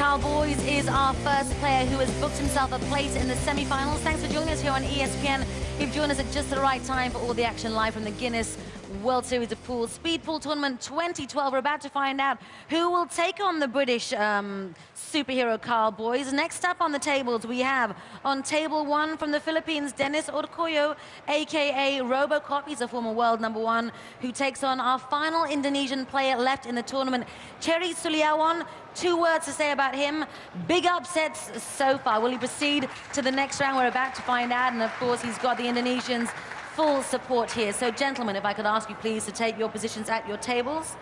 Carl Boys is our first player who has booked himself a place in the semi-finals. Thanks for joining us here on ESPN. You've joined us at just the right time for all the action live from the Guinness World Series of Pool Speed Pool Tournament 2012. We're about to find out who will take on the British superhero Carl Boys. Next up on the tables, we have on table 1 from the Philippines, Dennis Orcollo, aka Robocop. He's a former world #1 who takes on our final Indonesian player left in the tournament, Chery Suliawan. 2 words to say about him: big upsets so far. Will he proceed to the next round? We're about to find out, and of course he's got the Indonesians' full support here. So gentlemen, if I could ask you please to take your positions at your tables.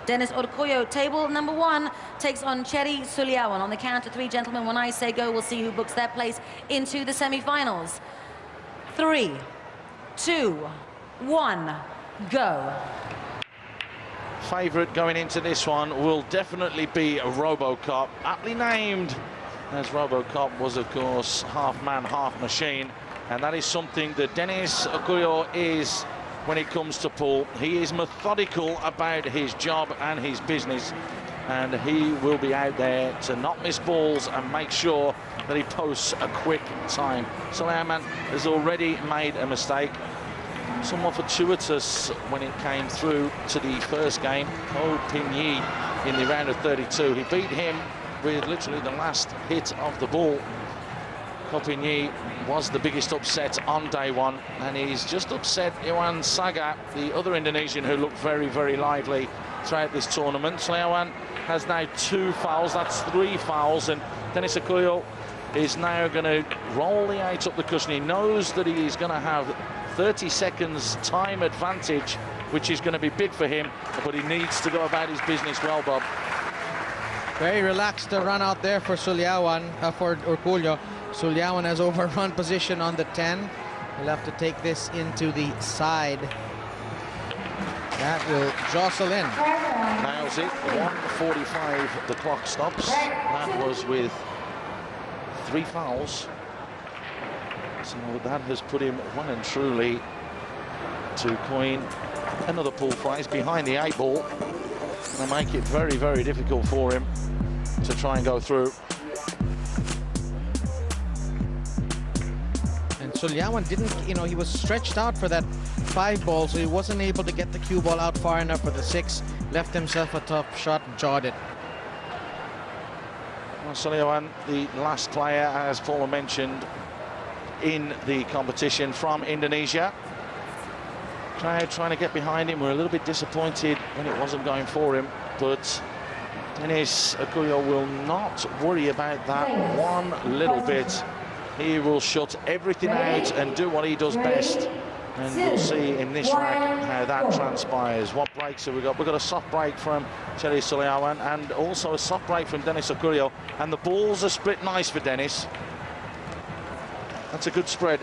Dennis Orcollo, table number 1, takes on Chery Suliawan. On the count of 3, gentlemen, when I say go, we'll see who books their place into the semi-finals. 3, 2, 1, go. Favourite going into this one will definitely be Robocop, aptly named, as Robocop was, of course, half man, half machine, and that is something that Dennis Orcollo is when it comes to pool. He is methodical about his job and his business, and he will be out there to not miss balls and make sure that he posts a quick time. Suliawan has already made a mistake, somewhat fortuitous when it came through to the first game. Ko Pin-yi in the round of 32. He beat him with literally the last hit of the ball. Ko Pin-yi was the biggest upset on day 1, and he's just upset Iwan Saga, the other Indonesian who looked very, very lively throughout this tournament. Suliawan has now 2 fouls, that's 3 fouls, and Dennis Orcollo is now going to roll the 8 up the cushion. He knows that he is going to have 30 seconds time advantage, which is going to be big for him, but he needs to go about his business well, Bob. Very relaxed run out there for Suliawan, for Orcollo. Suliawan has overrun position on the 10. He'll have to take this into the side. That will jostle in. Nails it. 1:45, the clock stops. That was with 3 fouls. So that has put him well and truly to coin another pool prize behind the 8 ball. They'll make it very, very difficult for him to try and go through. And Suliawan didn't, he was stretched out for that 5 ball, so he wasn't able to get the cue ball out far enough for the 6. Left himself a tough shot and jawed it. Well, Suliawan, the last player, as Paula mentioned, in the competition from Indonesia. Crowd trying to get behind him. We're a little bit disappointed when it wasn't going for him, but Dennis Orcollo will not worry about that one little bit. He will shut everything out and do what he does best, and we'll see in this rack how that transpires. What breaks have we got? We've got a soft break from Chery Suliawan and also a soft break from Dennis Orcollo, and the balls are split nice for Dennis. That's a good spread.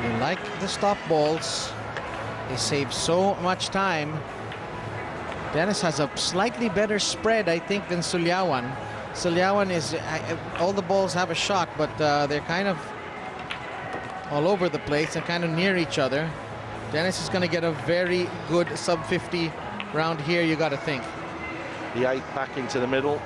You like the stop balls. They save so much time. Dennis has a slightly better spread, I think, than Suliawan. Suliawan is, all the balls have a shot, but they're kind of all over the place and kind of near each other. Dennis is going to get a very good sub-50 round here, you got to think. The 8 back into the middle.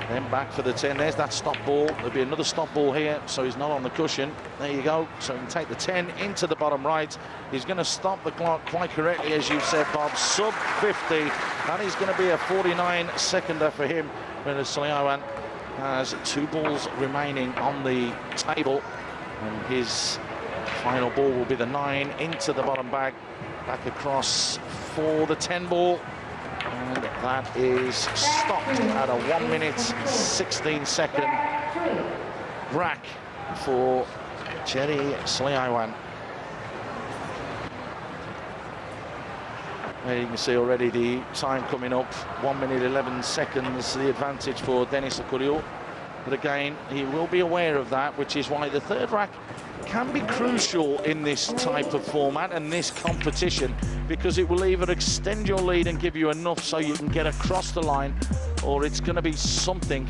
Then back for the 10. There's that stop ball. There'll be another stop ball here, so he's not on the cushion. There you go. So he can take the 10 into the bottom right. He's going to stop the clock quite correctly, as you said, Bob. Sub 50. That is going to be a 49-seconder for him. Whereas Suliawan has 2 balls remaining on the table. And his final ball will be the 9 into the bottom bag. Back across for the 10 ball. And that is stopped at a 1-minute 16-second rack for Chery Suliawan. There you can see already the time coming up, 1 minute 11 seconds, the advantage for Dennis Orcollo. But again, he will be aware of that, which is why the 3rd rack can be crucial in this type of format and this competition, because it will either extend your lead and give you enough so you can get across the line, or it's going to be something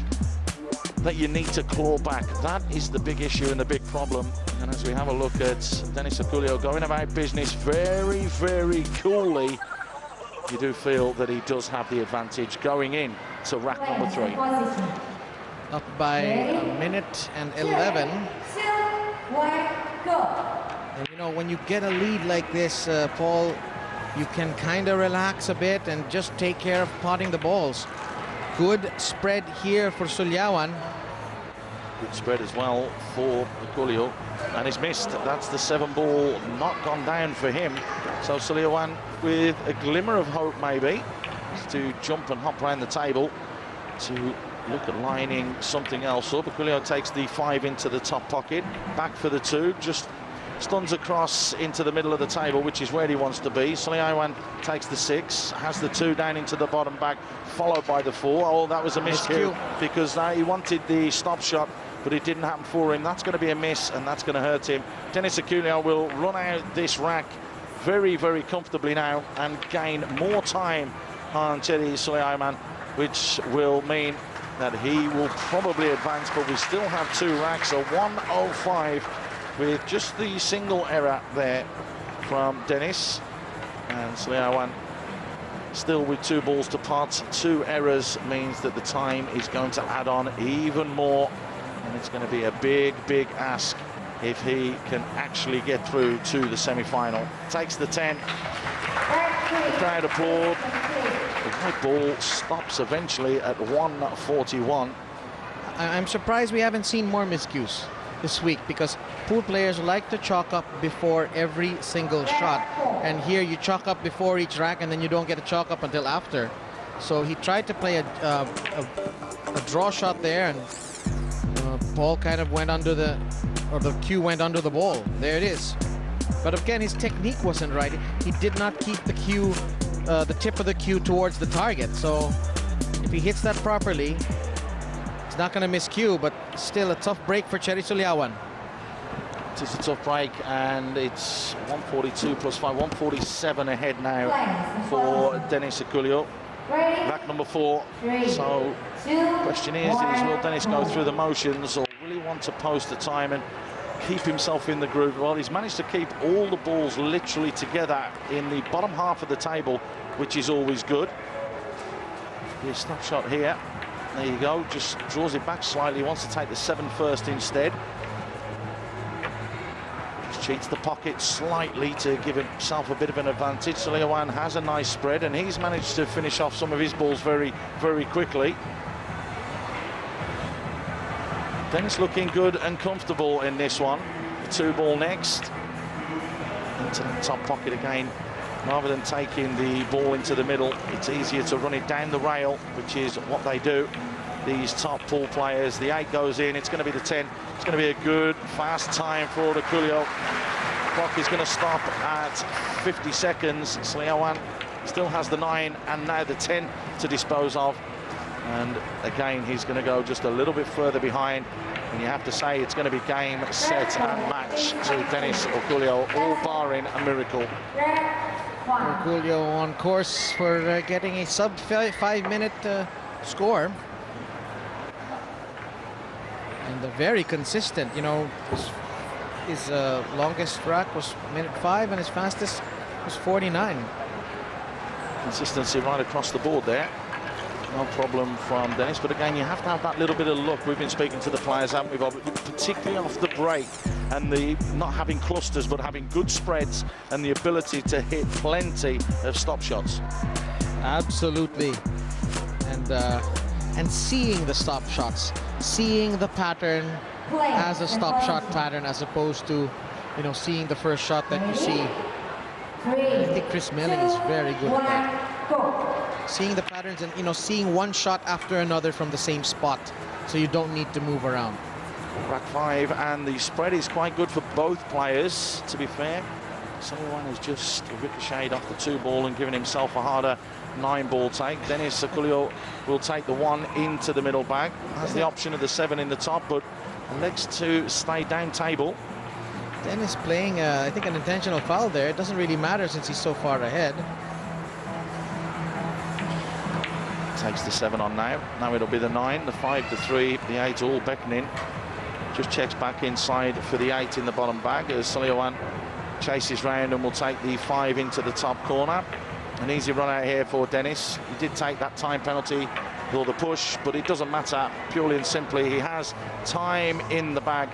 that you need to claw back. That is the big issue and the big problem. And as we have a look at Dennis Orcollo going about business very, very coolly, you do feel that he does have the advantage going in to rack number 3. Up by a minute and 11. And you know, when you get a lead like this, Paul, you can kind of relax a bit and just take care of potting the balls. Good spread here for Suliawan. Good spread as well for Orcollo, and he's missed. That's the 7 ball not gone down for him. So Suliawan with a glimmer of hope maybe to jump and hop around the table to look at lining something else up. Orcollo takes the 5 into the top pocket, back for the 2, just stuns across into the middle of the table, which is where he wants to be. Suliawan takes the 6, has the 2 down into the bottom bag, followed by the 4. Oh, that was a miscue because he wanted the stop shot, but it didn't happen for him. That's going to be a miss, and that's going to hurt him. Denis Orcollo will run out this rack very, very comfortably now and gain more time on Chery Suliawan, which will mean that he will probably advance, but we still have 2 racks, so 105 with just the single error there from Denis. And Suliawan still with 2 balls to pot. 2 errors means that the time is going to add on even more, and it's going to be a big, big ask if he can actually get through to the semi-final. Takes the 10. The crowd applaud. The white ball stops eventually at 141. I'm surprised we haven't seen more miscues this week, because pool players like to chalk up before every single shot, and here you chalk up before each rack and then you don't get a chalk up until after. So he tried to play a draw shot there, and Paul kind of went under the, or the cue went under the ball. There it is. But again, his technique wasn't right. He did not keep the cue, the tip of the cue towards the target. So if he hits that properly, it's not going to miss cue, but still a tough break for Chery Suliawan. It is a tough break, and it's 142 plus 5, 147 ahead now for Denis Orcollo. Rack number 4. So the question is will Denis go through the motions, or will he want to post the time and keep himself in the groove? Well, he's managed to keep all the balls literally together in the bottom half of the table, which is always good. His snap shot here. There you go, just draws it back slightly, wants to take the 7 first instead. Just cheats the pocket slightly to give himself a bit of an advantage. Suliawan has a nice spread, and he's managed to finish off some of his balls very, very quickly. Denis looking good and comfortable in this one. The 2 ball next. Into the top pocket again. Rather than taking the ball into the middle, it's easier to run it down the rail, which is what they do, these top pool players. The 8 goes in, it's going to be the 10. It's going to be a good, fast time for Orcollo. Clock is going to stop at 50 seconds. Suliawan still has the 9 and now the 10 to dispose of. And again, he's going to go just a little bit further behind. And you have to say it's going to be game, set and match to Denis Orcollo, all barring a miracle. Orcollo on course for getting a sub 5-minute score, and very consistent. You know, his longest rack was minute 5 and his fastest was 49. Consistency right across the board there. No problem from Denis, but again, you have to have that little bit of luck. We've been speaking to the players, haven't we, Bob? Particularly off the break, and the not having clusters, but having good spreads and the ability to hit plenty of stop shots. Absolutely, and seeing the stop shots, seeing the pattern as a stop shot pattern, as opposed to, you know, seeing the first shot that you see. I think Chris Melling is very good at that. Seeing the patterns and, you know, seeing one shot after another from the same spot, so you don't need to move around. Rack 5, and the spread is quite good for both players, to be fair. Suliawan has just ricocheted off the 2 ball and given himself a harder 9 ball take. Denis Orcollo will take the 1 into the middle bag. Has the option of the 7 in the top, but elects to stay down table. Denis playing, I think, an intentional foul there. It doesn't really matter since he's so far ahead. Takes the 7 on now. Now it'll be the 9, the 5, the 3, the 8 all beckoning. Just checks back inside for the 8 in the bottom bag as Suliawan chases round and will take the 5 into the top corner. An easy run out here for Dennis. He did take that time penalty for the push, but it doesn't matter. Purely and simply, he has time in the bag.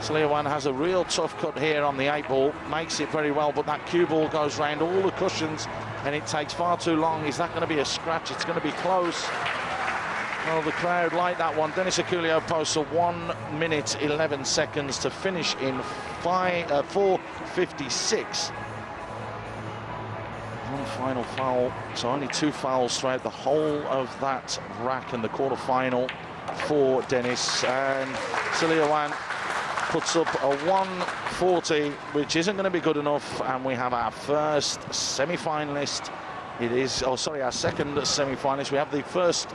Suliawan has a real tough cut here on the 8 ball, makes it very well, but that cue ball goes round all the cushions and it takes far too long. Is that going to be a scratch? It's going to be close. Well, the crowd like that one. Dennis Orcollo posts a 1 minute 11 seconds to finish in 4:56. One final foul, so only 2 fouls throughout the whole of that rack in the quarter-final for Dennis. And Suliawan puts up a 140, which isn't going to be good enough, and we have our first semi-finalist. It is, oh sorry, our second semi-finalist. We have the first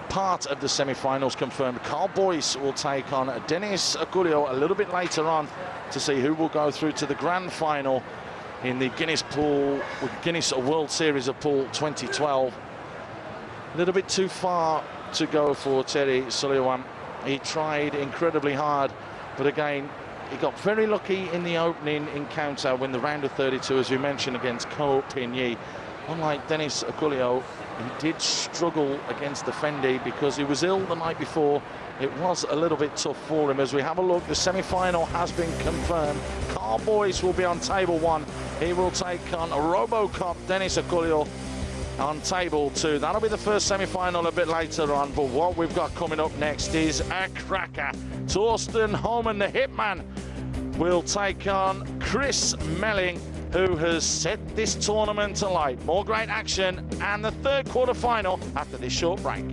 part of the semi-finals confirmed. Carl Boyce will take on Dennis Orcollo a little bit later on to see who will go through to the grand final in the Guinness World Series of Pool 2012. A little bit too far to go for Chery Suliawan. He tried incredibly hard, but again, he got very lucky in the opening encounter when the round of 32, as we mentioned, against Ko Pin-Yi. Unlike Dennis Orcollo, he did struggle against the Fendi because he was ill the night before. It was a little bit tough for him. As we have a look, the semi-final has been confirmed. Carl Boyce will be on table 1. He will take on RoboCop Dennis Orcollo on table 2. That'll be the first semi-final a bit later on, but what we've got coming up next is a cracker. Torsten Holman, the hitman, will take on Chris Melling, who has set this tournament alight. More great action and the third quarter final after this short break.